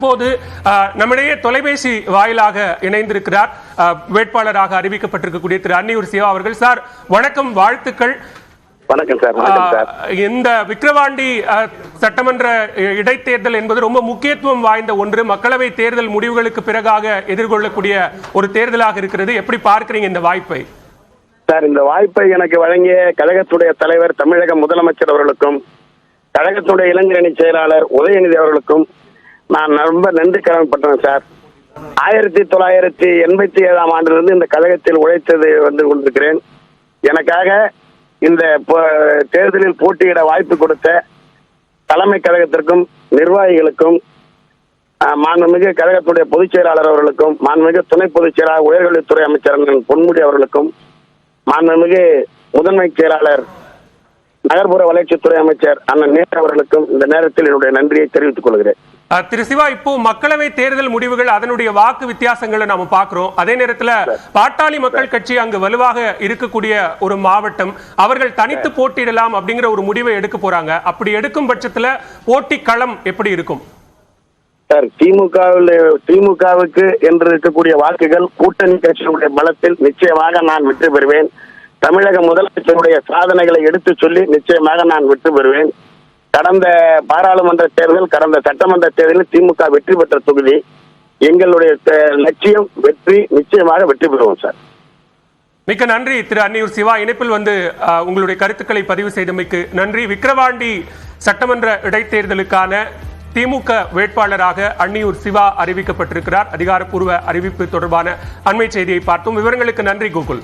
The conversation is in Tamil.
இப்போது நம்மிடையே தொலைபேசி வாயிலாக இணைந்திருக்கிறார் வேட்பாளராக அறிவிக்கப்பட்டிருக்கக்கூடிய திரு அன்னியூர் சிவா அவர்கள். சார் வணக்கம், வாழ்த்துக்கள். வணக்கம் சார். வணக்கம் சார். இந்த விக்கிரவாண்டி சட்டமன்ற இடைத்தேர்தல் என்பது ரொம்ப முக்கியத்துவம் வாய்ந்த ஒன்று. மக்களவை தேர்தல் முடிவுகளுக்கு பிறகாக எதிர்கொள்ளக்கூடிய ஒரு தேர்தலாக இருக்கிறது. எப்படி பார்க்கிறீங்க இந்த வாய்ப்பை? சார், இந்த வாய்ப்பை எனக்கு வழங்கிய கழகத்துடைய தலைவர் தமிழக முதலமைச்சர் அவர்களுக்கும் கழகத்துடைய இளைஞரணி செயலாளர் உதயநிதி அவர்களுக்கும் நான் ரொம்ப நன்றி கடமைப்பட்டேன் சார். 1987 ஆண்டிலிருந்து இந்த கழகத்தில் உழைத்தது வந்து கொண்டிருக்கிறேன். எனக்காக இந்த தேர்தலில் போட்டியிட வாய்ப்பு கொடுத்த தலைமை கழகத்திற்கும் நிர்வாகிகளுக்கும் மாண்புமிகு கழகத்துடைய பொதுச் செயலாளர் அவர்களுக்கும் மாண்புமிகு துணை பொதுச் செயலாளர் உயர்கல்வித்துறை அமைச்சர் பொன்முடி அவர்களுக்கும் மாண்புமிகு முதன்மை செயலாளர் நகர்ப்புற வளர்ச்சித்துறை அமைச்சர் அண்ணன் நேரு அவர்களுக்கும் இந்த நேரத்தில் என்னுடைய நன்றியை தெரிவித்துக் கொள்கிறேன். திரு சிவா, இப்போ மக்களவை தேர்தல் முடிவுகள் அதனுடைய வாக்கு வித்தியாசங்களை நாம பாக்குறோம். அதே நேரத்தில் பாட்டாளி மக்கள் கட்சி அங்கு வலுவாக இருக்கக்கூடிய ஒரு மாவட்டம், அவர்கள் தனித்து போட்டியிடலாம் அப்படிங்கிற ஒரு முடிவை எடுக்க போறாங்க. அப்படி எடுக்கும் பட்சத்துல போட்டி களம் எப்படி இருக்கும்? சார், திமுகவுக்கு என்று இருக்கக்கூடிய வாக்குகள் கூட்டணி கட்சியுடைய பலத்தில் நிச்சயமாக நான் வெற்றி பெறுவேன். தமிழக முதலமைச்சருடைய சாதனைகளை எடுத்து சொல்லி நிச்சயமாக நான் வெற்றி பெறுவேன். கடந்த பாராளுமன்ற தேர்தல், கடந்த சட்டமன்ற தேர்தலில் திமுக வெற்றி பெற்ற தொகுதி. எங்களுடைய லட்சியம் வெற்றி, நிச்சயமாக வெற்றி பெறுவோம் சார். மிக்க நன்றி திரு அன்னியூர் சிவா. இணைப்பில் வந்து உங்களுடைய கருத்துக்களை பதிவு செய்தமைக்கு நன்றி. விக்கிரவாண்டி சட்டமன்ற இடைத்தேர்தலுக்கான திமுக வேட்பாளராக அன்னியூர் சிவா அறிவிக்கப்பட்டிருக்கிறார். அதிகாரப்பூர்வ அறிவிப்பு தொடர்பான அண்மை செய்தியை பார்த்தோம். விவரங்களுக்கு நன்றி கோகுல்.